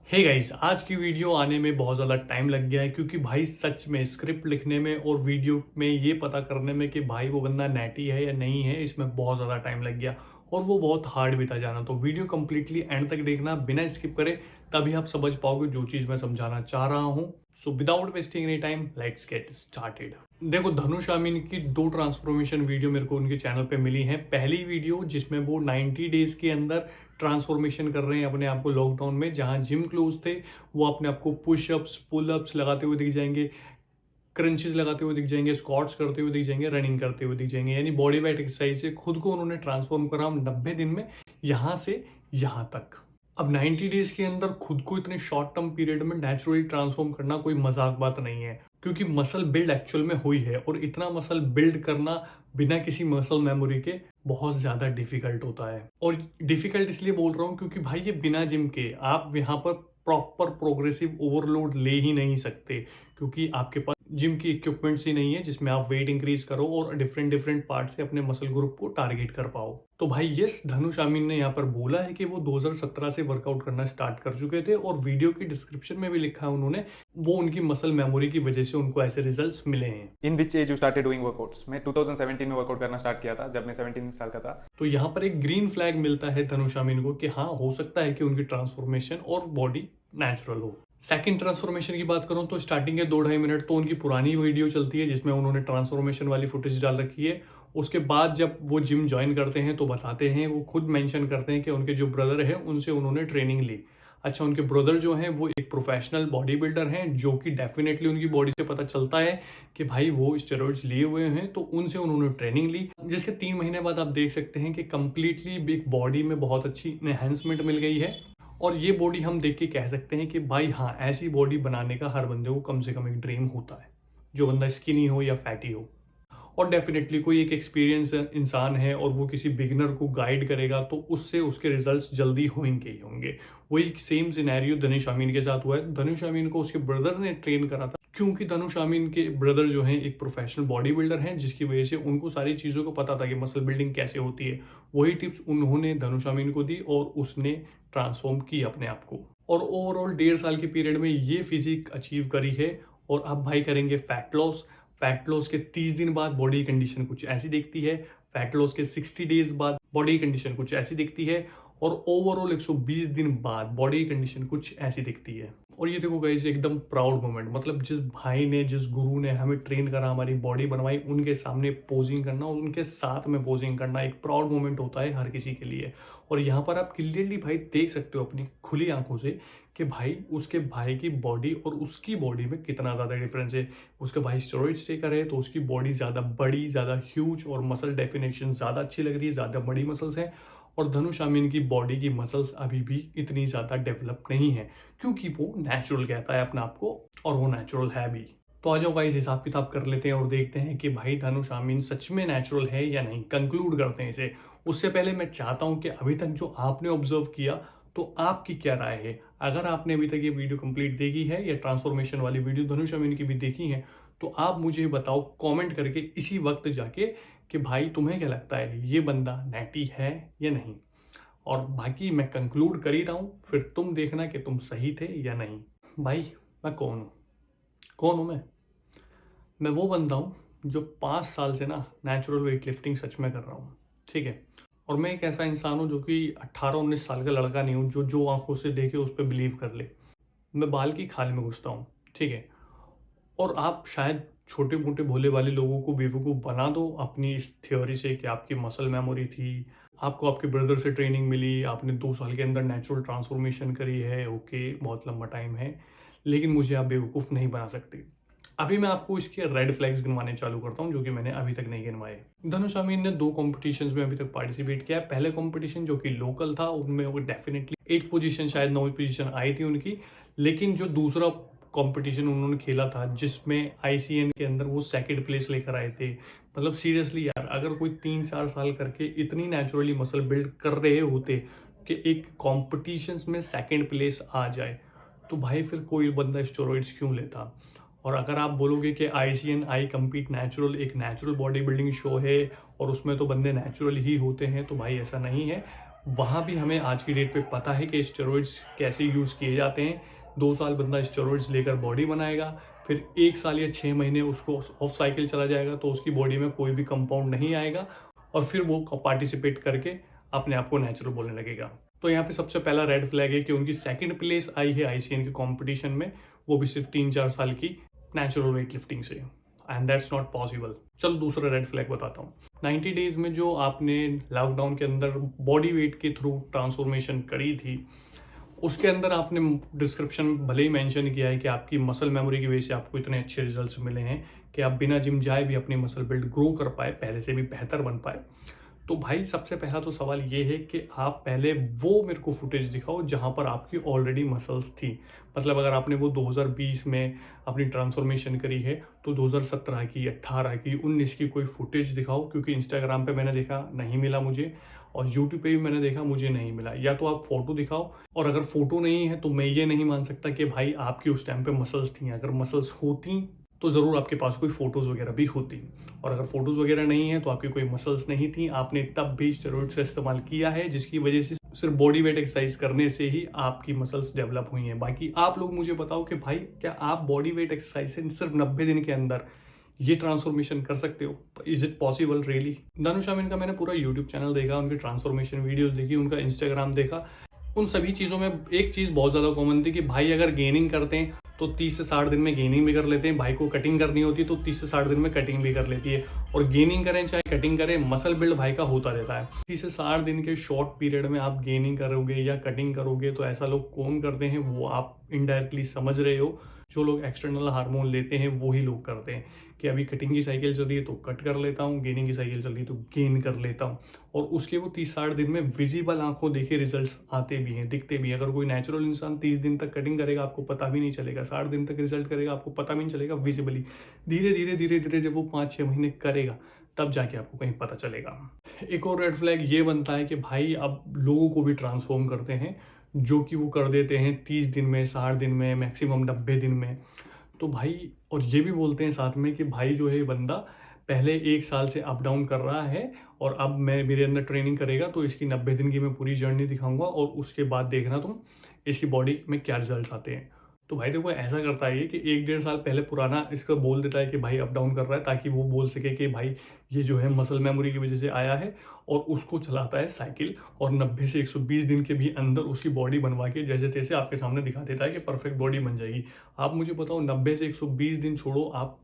Hey guys, आज की video आने में बहुत ज़्यादा टाइम लग गया है क्योंकि भाई सच में स्क्रिप्ट लिखने में और वीडियो में ये पता करने में कि भाई वो बंदा नैटी है या नहीं है, इसमें बहुत ज़्यादा टाइम लग गया और वो बहुत हार्ड भी था जाना। तो वीडियो कंप्लीटली एंड तक देखना बिना स्किप करे, तभी आप समझ पाओगे जो चीज़ मैं समझाना चाह रहा हूँ। So without wasting any time, let's get started. देखो, धनुष आमीन की दो ट्रांसफॉर्मेशन वीडियो मेरे को उनके चैनल पे मिली है। पहली वीडियो जिसमें वो 90 डेज के अंदर ट्रांसफॉर्मेशन कर रहे हैं अपने आप को लॉकडाउन में, जहां जिम क्लोज थे, वो अपने आप को पुशअप्स पुलअप्स लगाते हुए दिख जाएंगे, क्रंचेस लगाते हुए दिख जाएंगे, स्क्वाट्स करते हुए दिख जाएंगे, रनिंग करते हुए दिख जाएंगे, यानी बॉडी वेट एक्सरसाइज से खुद को उन्होंने ट्रांसफॉर्म करा 90 दिन में, यहां से यहां तक। अब 90 डेज के अंदर खुद को इतने शॉर्ट टर्म पीरियड में नेचुरली ट्रांसफॉर्म करना कोई मजाक बात नहीं है, क्योंकि मसल बिल्ड एक्चुअल में हुई है और इतना मसल बिल्ड करना बिना किसी मसल मेमोरी के बहुत ज्यादा डिफिकल्ट होता है। और डिफिकल्ट इसलिए बोल रहा हूं क्योंकि भाई ये बिना जिम के आप यहाँ पर प्रॉपर प्रोग्रेसिव ओवरलोड ले ही नहीं सकते, क्योंकि आपके पास जिम की इक्विपमेंट्स ही नहीं है जिसमें आप वेट इंक्रीज करो और डिफरेंट डिफरेंट पार्ट से अपने मसल ग्रुप को टारगेट कर पाओ। तो भाई यस, धनुष आमीन ने यहाँ पर बोला है कि वो 2017 से वर्कआउट करना स्टार्ट कर चुके थे और वीडियो की डिस्क्रिप्शन में भी लिखा है उन्होंने, वो उनकी मसल मेमोरी की वजह से उनको ऐसे रिजल्ट्स मिले हैं। In which age you started doing workouts? मैं 2017 में वर्कआउट करना स्टार्ट किया था, जब मैं 17 साल का था। तो यहाँ पर एक ग्रीन फ्लैग मिलता है धनुष आमीन को कि हाँ, हो सकता है कि उनकी ट्रांसफॉर्मेशन और बॉडी नेचुरल हो। सेकंड ट्रांसफॉर्मेशन की बात करूं तो स्टार्टिंग के 2-2.5 मिनट तो उनकी पुरानी वीडियो चलती है जिसमें उन्होंने ट्रांसफॉर्मेशन वाली फुटेज डाल रखी है। उसके बाद जब वो जिम ज्वाइन करते हैं तो बताते हैं, वो खुद मेंशन करते हैं कि उनके जो ब्रदर है उनसे उन्होंने ट्रेनिंग ली। अच्छा, उनके ब्रदर जो हैं वो एक प्रोफेशनल बॉडी बिल्डर हैं, जो कि डेफिनेटली उनकी बॉडी से पता चलता है कि भाई वो स्टेरॉइड्स लिए हुए हैं, तो उनसे उन्होंने ट्रेनिंग ली, जिसके 3 महीने बाद आप देख सकते हैं कि कंप्लीटली एक बॉडी में बहुत अच्छी एनहेंसमेंट मिल गई है। और ये बॉडी हम देख के कह सकते हैं कि भाई हाँ, ऐसी बॉडी बनाने का हर बंदे को कम से कम एक ड्रीम होता है, जो बंदा स्किनी हो या फैटी हो। और डेफिनेटली कोई एक एक्सपीरियंस इंसान है और वो किसी बिगिनर को गाइड करेगा तो उससे उसके रिजल्ट्स जल्दी होंगे ही होंगे। वही सेम सिनेरियो धनुष आमीन के साथ हुआ है। धनुष आमीन को उसके ब्रदर ने ट्रेन करा था, क्योंकि धनुष आमीन के ब्रदर जो हैं एक प्रोफेशनल बॉडी बिल्डर हैं, जिसकी वजह से उनको सारी चीज़ों को पता था कि मसल बिल्डिंग कैसे होती है। वही टिप्स उन्होंने धनुष आमीन को दी और उसने ट्रांसफॉर्म की अपने आप को, और ओवरऑल 1.5 साल के पीरियड में ये फिजिक अचीव करी है। और अब भाई करेंगे फैट लॉस। फैट लॉस के 30 दिन बाद बॉडी कंडीशन कुछ ऐसी दिखती है, फैट लॉस के 60 डेज बाद बॉडी कंडीशन कुछ ऐसी दिखती है, और ओवरऑल 120 दिन बाद बॉडी कंडीशन कुछ ऐसी दिखती है। और ये देखो गाइस, एकदम प्राउड मोमेंट, मतलब जिस भाई ने, जिस गुरु ने हमें ट्रेन करा, हमारी बॉडी बनवाई, उनके सामने पोजिंग करना और उनके साथ में पोजिंग करना एक प्राउड मोमेंट होता है हर किसी के लिए। और यहाँ पर आप क्लियरली भाई देख सकते हो अपनी खुली आंखों से कि भाई उसके भाई की बॉडी और उसकी बॉडी में कितना ज़्यादा डिफरेंस है। उसका भाई स्टेरॉइड्स टेकर है तो उसकी बॉडी ज़्यादा बड़ी, ज़्यादा ह्यूज और मसल डेफिनेशन ज़्यादा अच्छी लग रही है, ज़्यादा बड़ी मसल्स हैं। और धनुष आमीन की बॉडी की मसल्स अभी भी इतनी ज़्यादा डेवलप नहीं है, क्योंकि वो नेचुरल कहता है अपने आप को, और वो नेचुरल है भी। तो आ जाओ गाइस, हिसाब किताब कर लेते हैं और देखते हैं कि भाई धनुष आमीन सच में नेचुरल है या नहीं। कंक्लूड करते हैं इसे। उससे पहले मैं चाहता हूं कि अभी तक जो आपने ऑब्जर्व किया, तो आपकी क्या राय है। अगर आपने अभी तक ये वीडियो कंप्लीट देखी है या ट्रांसफॉर्मेशन वाली वीडियो धनुष आमीन की भी देखी है, तो आप मुझे बताओ कमेंट करके इसी वक्त जाके कि भाई तुम्हें क्या लगता है, ये बंदा नैटी है या नहीं। और बाकी मैं कंक्लूड कर ही रहा हूँ, फिर तुम देखना कि तुम सही थे या नहीं। भाई मैं कौन हूँ? कौन हूँ मैं वो बंदा हूँ जो 5 साल से ना नेचुरल वेट लिफ्टिंग सच में कर रहा हूँ, ठीक है। और मैं एक ऐसा इंसान हूँ जो कि 18-19 साल का लड़का नहीं हूँ जो जो आंखों से देखे उस पर बिलीव कर ले। मैं बाल की खाल में घुसता हूँ, ठीक है। और आप शायद छोटे मोटे भोले वाले लोगों को बेवकूफ़ बना दो अपनी इस थ्योरी से कि आपकी मसल मेमोरी थी, आपको आपके ब्रदर से ट्रेनिंग मिली, आपने 2 साल के अंदर नेचुरल ट्रांसफॉर्मेशन करी है, ओके बहुत लंबा टाइम है, लेकिन मुझे आप बेवकूफ़ नहीं बना सकते। अभी मैं आपको इसके रेड फ्लैग्स गिनवाने चालू करता हूँ जो कि मैंने अभी तक नहीं गिनवाए। धनुष आमीन ने 2 कॉम्पिटिशन्स में अभी तक पार्टिसिपेट किया है। पहले कॉम्पिटिशन जो कि लोकल था, उनमें वो डेफिनेटली 8 पोजीशन, शायद 9 पोजीशन आई थी उनकी। लेकिन जो दूसरा कंपटीशन उन्होंने खेला था जिसमें ICN के अंदर वो सेकंड प्लेस लेकर आए थे। मतलब सीरियसली यार, अगर कोई 3-4 साल करके इतनी नेचुरली मसल बिल्ड कर रहे होते कि एक कॉम्पिटिशन्स में सेकंड प्लेस आ जाए, तो भाई फिर कोई बंदा स्टेरॉइड्स क्यों लेता। और अगर आप बोलोगे कि ICN आई कम्पीट नेचुरल, एक नेचुरल बॉडी बिल्डिंग शो है और उसमें तो बंदे नेचुरल ही होते हैं, तो भाई ऐसा नहीं है। वहाँ भी हमें आज की डेट पे पता है कि स्टेरॉइड्स कैसे यूज़ किए जाते हैं। 2 साल बंदा स्टेरॉइड्स लेकर बॉडी बनाएगा, फिर 1 साल या 6 महीने उसको ऑफ साइकिल चला जाएगा तो उसकी बॉडी में कोई भी कंपाउंड नहीं आएगा और फिर वो पार्टिसिपेट करके अपने आप को नेचुरल बोलने लगेगा। तो यहाँ पे सबसे पहला रेड फ्लैग है कि उनकी सेकंड प्लेस आई है आईसीएन के कंपटीशन में, वो भी सिर्फ 3-4 साल की नेचुरल वेट लिफ्टिंग से, एंड दैट्स नॉट पॉसिबल। चलो दूसरा रेड फ्लैग बताता हूँ। 90 डेज में जो आपने लॉकडाउन के अंदर बॉडी वेट के थ्रू ट्रांसफॉर्मेशन करी थी, उसके अंदर आपने डिस्क्रिप्शन में भले ही मेंशन किया है कि आपकी मसल मेमोरी की वजह से आपको इतने अच्छे रिजल्ट्स मिले हैं कि आप बिना जिम जाए भी अपनी मसल बिल्ड ग्रो कर पाए, पहले से भी बेहतर बन पाए। तो भाई सबसे पहला तो सवाल ये है कि आप पहले वो मेरे को फुटेज दिखाओ जहाँ पर आपकी ऑलरेडी मसल्स थी। मतलब अगर आपने वो 2020 में अपनी ट्रांसफॉर्मेशन करी है तो 2017 की, 18 की, 19 की कोई फुटेज दिखाओ, क्योंकि इंस्टाग्राम पे मैंने देखा नहीं मिला मुझे, और यूट्यूब पे भी मैंने देखा मुझे नहीं मिला। या तो आप फोटो दिखाओ, और अगर फोटो नहीं है तो मैं ये नहीं मान सकता कि भाई आपकी उस टाइम पे मसल्स थी। अगर मसल्स होती तो ज़रूर आपके पास कोई फोटोज़ वगैरह भी होती, और अगर फोटोज़ वगैरह नहीं है तो आपकी कोई मसल्स नहीं थी, आपने तब भी स्टेरॉइड्स का इस्तेमाल किया है जिसकी वजह से सिर्फ बॉडी वेट एक्सरसाइज करने से ही आपकी मसल्स डेवलप हुई हैं। बाकी आप लोग मुझे बताओ कि भाई क्या आप बॉडी वेट एक्सरसाइज से सिर्फ 90 दिन के अंदर ये ट्रांसफॉर्मेशन कर सकते हो? Is it possible really? Dhanush Ameen का मैंने पूरा यूट्यूब चैनल देखा, उनकी ट्रांसफॉर्मेशन वीडियोस देखी, उनका इंस्टाग्राम देखा। उन सभी चीज़ों में एक चीज़ बहुत ज़्यादा कॉमन थी कि भाई अगर गेनिंग करते हैं तो 30 से 60 दिन में गेनिंग भी कर लेते हैं, भाई को कटिंग करनी होती है तो 30 से 60 दिन में कटिंग भी कर लेती है, और गेनिंग करें चाहे कटिंग करें, मसल बिल्ड भाई का होता रहता है। 30 से 60 दिन के शॉर्ट पीरियड में आप गेनिंग करोगे या कटिंग करोगे तो ऐसा लोग कौन करते हैं वो आप इनडायरेक्टली समझ रहे हो। जो लोग एक्सटर्नल हार्मोन लेते हैं वही लोग करते हैं कि अभी कटिंग की साइकिल चल रही है तो कट कर लेता हूँ, गेनिंग की साइकिल चल रही है तो गेन कर लेता हूँ, और उसके वो 30-60 दिन में विजिबल आंखों देखे रिजल्ट्स आते भी हैं, दिखते भी हैं। अगर कोई नेचुरल इंसान 30 दिन तक कटिंग करेगा आपको पता भी नहीं चलेगा, 60 दिन तक रिजल्ट करेगा आपको पता भी नहीं चलेगा विजिबली। धीरे धीरे धीरे धीरे जब वो 5-6 महीने करेगा तब जाके आपको कहीं पता चलेगा। एक और रेड फ्लैग ये बनता है कि भाई अब लोगों को भी ट्रांसफॉर्म करते हैं, जो कि वो कर देते हैं 30 दिन में, 60 दिन में, मैक्सिमम 90 दिन में। तो भाई और ये भी बोलते हैं साथ में कि भाई जो है बंदा पहले 1 साल से अप डाउन कर रहा है और अब मैं मेरे अंदर ट्रेनिंग करेगा तो इसकी 90 दिन की मैं पूरी जर्नी दिखाऊंगा और उसके बाद देखना तुम इसकी बॉडी में क्या रिजल्ट्स आते हैं। तो भाई देखो ऐसा करता है ये कि 1-1.5 साल पहले पुराना इसका बोल देता है कि भाई अप डाउन कर रहा है, ताकि वो बोल सके कि भाई ये जो है मसल मेमोरी की वजह से आया है, और उसको चलाता है साइकिल, और 90 से 120 दिन के भी अंदर उसकी बॉडी बनवा के जैसे तैसे आपके सामने दिखा देता है कि परफेक्ट बॉडी बन जाएगी। आप मुझे बताओ 90 से 120 दिन छोड़ो, आप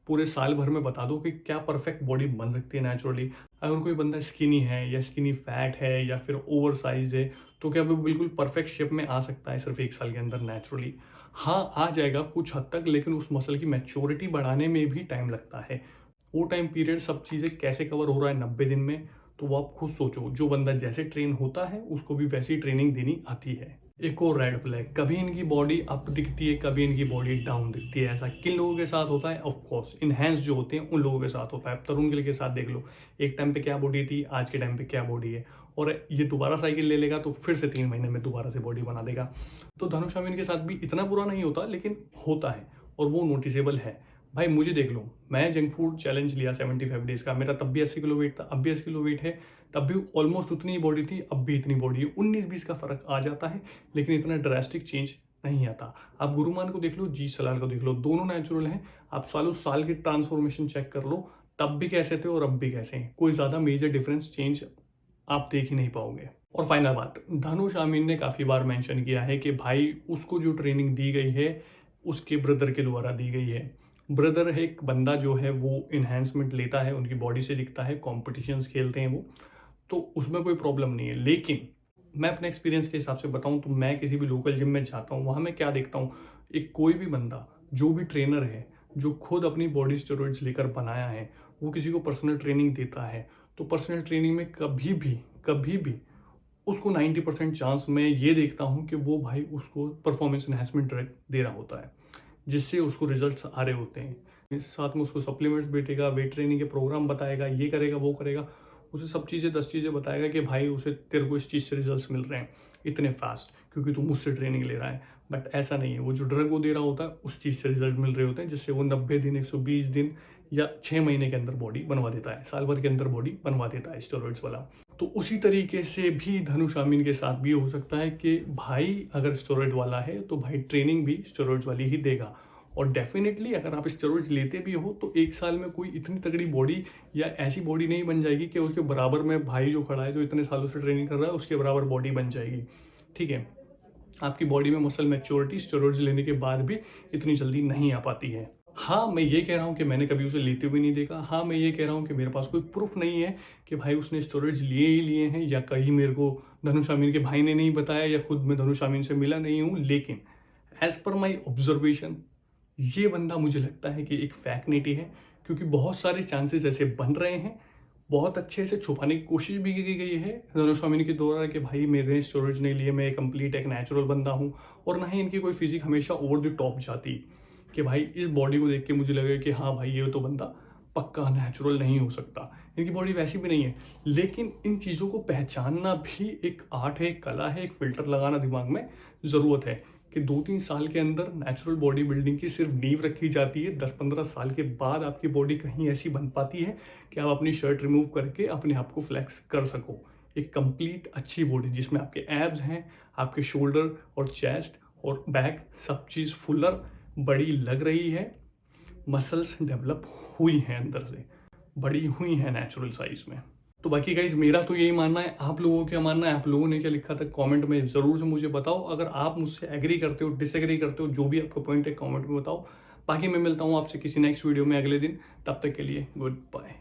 पूरे साल भर में बता दो कि क्या परफेक्ट बॉडी बन सकती है नेचुरली। अगर कोई बंदा स्किनी है या स्किनी फैट है या फिर ओवर साइज है तो क्या वो बिल्कुल परफेक्ट शेप में आ सकता है सिर्फ 1 साल के अंदर नेचुरली? हाँ आ जाएगा कुछ हद तक, लेकिन उस मसल की मैच्योरिटी बढ़ाने में भी टाइम लगता है। वो टाइम पीरियड सब चीज़ें कैसे कवर हो रहा है 90 दिन में, तो वो आप खुद सोचो। जो बंदा जैसे ट्रेन होता है उसको भी वैसी ट्रेनिंग देनी आती है। एक और रेड फ्लैग, कभी इनकी बॉडी अप दिखती है कभी इनकी बॉडी डाउन दिखती है। ऐसा किन लोगों के साथ होता है? ऑफ कोर्स इनहैंस जो होते हैं उन लोगों के साथ होता है। तरुण गिल के साथ देख लो, एक टाइम पे क्या बॉडी थी, आज के टाइम पे क्या बॉडी है, और ये दोबारा साइकिल ले लेगा तो फिर से 3 महीने में दोबारा से बॉडी बना देगा। तो धनुष आमीन के साथ भी इतना बुरा नहीं होता, लेकिन होता है और वो नोटिसेबल है। भाई मुझे देख लो, मैं जंक फूड चैलेंज लिया 75 डेज का, मेरा तब भी 80 किलो वेट था, अब भी 80 किलो वेट है, तब भी ऑलमोस्ट उतनी ही बॉडी थी, अब भी इतनी बॉडी है। 19-20 का फर्क आ जाता है, लेकिन इतना ड्रास्टिक चेंज नहीं आता। आप गुरुमान को देख लो, जी सलाल को देख लो, दोनों नेचुरल हैं। आप सालों साल की ट्रांसफॉर्मेशन चेक कर लो, तब भी कैसे थे और अब भी कैसे हैं, कोई ज़्यादा मेजर डिफरेंस चेंज आप देख ही नहीं पाओगे। और फाइनल बात, धनुष आमीन ने काफ़ी बार मेंशन किया है कि भाई उसको जो ट्रेनिंग दी गई है उसके ब्रदर के द्वारा दी गई है। ब्रदर है एक बंदा जो है वो इन्हेंसमेंट लेता है, उनकी बॉडी से दिखता है, कॉम्पिटिशन्स खेलते हैं वो, तो उसमें कोई प्रॉब्लम नहीं है। लेकिन मैं अपने एक्सपीरियंस के हिसाब से बताऊं तो मैं किसी भी लोकल जिम में जाता हूं, वहां मैं क्या देखता हूं, एक कोई भी बंदा जो भी ट्रेनर है जो खुद अपनी बॉडी स्टेरॉइड्स लेकर बनाया है, वो किसी को पर्सनल ट्रेनिंग देता है, तो पर्सनल ट्रेनिंग में कभी भी उसको 90% चांस मैं ये देखता हूँ कि वो भाई उसको परफॉर्मेंस एनहांसमेंट ड्रग दे रहा होता है, जिससे उसको रिजल्ट्स आ रहे होते हैं। साथ में उसको सप्लीमेंट्स बेटेगा, वेट ट्रेनिंग के प्रोग्राम बताएगा, ये करेगा वो करेगा, उसे सब चीज़ें 10 चीज़ें बताएगा कि भाई उसे तेरे को इस चीज़ से रिजल्ट्स मिल रहे हैं इतने फास्ट, क्योंकि तू मुझसे ट्रेनिंग ले रहा है। बट ऐसा नहीं है, वो जो ड्रग वो दे रहा होता है उस चीज़ से रिजल्ट मिल रहे होते हैं, जिससे वो 90 दिन, 120 दिन या 6 महीने के अंदर बॉडी बनवा देता है, साल भर के अंदर बॉडी बनवा देता है स्टेरॉइड्स वाला। तो उसी तरीके से भी धनुष आमीन के साथ भी हो सकता है कि भाई अगर स्टेरॉइड वाला है तो भाई ट्रेनिंग भी स्टेरॉइड वाली ही देगा। और डेफिनेटली अगर आप स्टेरॉइड लेते भी हो तो 1 साल में कोई इतनी तगड़ी बॉडी या ऐसी बॉडी नहीं बन जाएगी कि उसके बराबर में भाई जो खड़ा है जो इतने सालों से ट्रेनिंग कर रहा है उसके बराबर बॉडी बन जाएगी। ठीक है, आपकी बॉडी में मसल मैच्योरिटी स्टेरॉइड्स लेने के बाद भी इतनी जल्दी नहीं आ पाती है। हाँ, मैं ये कह रहा हूँ कि मैंने कभी उसे लेते हुए नहीं देखा। हाँ, मैं ये कह रहा हूँ कि मेरे पास कोई प्रूफ नहीं है कि भाई उसने स्टेरॉइड्स लिए ही लिए हैं, या कहीं मेरे को धनुष आमीन के भाई ने नहीं बताया, या खुद मैं धनुष आमीन से मिला नहीं हूँ। लेकिन एज पर माई ऑब्जर्वेशन ये बंदा मुझे लगता है कि एक फैक्निटी है, क्योंकि बहुत सारे चांसेस ऐसे बन रहे हैं। बहुत अच्छे से छुपाने की कोशिश भी की गई है धनुष आमीन के द्वारा कि भाई मेरे स्टेरॉइड्स नहीं लिए, मैं कंप्लीट एक नेचुरल बंदा हूँ। और ना ही इनकी कोई फिजिक हमेशा ओवर द टॉप जाती कि भाई इस बॉडी को देख के मुझे लगे कि हाँ भाई ये तो बंदा पक्का नेचुरल नहीं हो सकता। इनकी बॉडी वैसी भी नहीं है। लेकिन इन चीज़ों को पहचानना भी एक आर्ट है, एक कला है, एक फिल्टर लगाना दिमाग में ज़रूरत है कि 2-3 साल के अंदर नेचुरल बॉडी बिल्डिंग की सिर्फ नींव रखी जाती है। 10-15 साल के बाद आपकी बॉडी कहीं ऐसी बन पाती है कि आप अपनी शर्ट रिमूव करके अपने आप को फ्लैक्स कर सको। एक कंप्लीट अच्छी बॉडी जिसमें आपके एब्स हैं, आपके शोल्डर और चेस्ट और बैक सब चीज़ फुलर बड़ी लग रही है, मसल्स डेवलप हुई हैं अंदर से, बड़ी हुई हैं नेचुरल साइज में। तो बाकी गाइज मेरा तो यही मानना है। आप लोगों को क्या मानना है, आप लोगों ने क्या लिखा था कमेंट में ज़रूर से मुझे बताओ। अगर आप मुझसे एग्री करते हो, डिसएग्री करते हो, जो भी आपका पॉइंट है कमेंट में बताओ। बाकी मैं मिलता हूँ आपसे किसी नेक्स्ट वीडियो में अगले दिन। तब तक के लिए गुड बाय।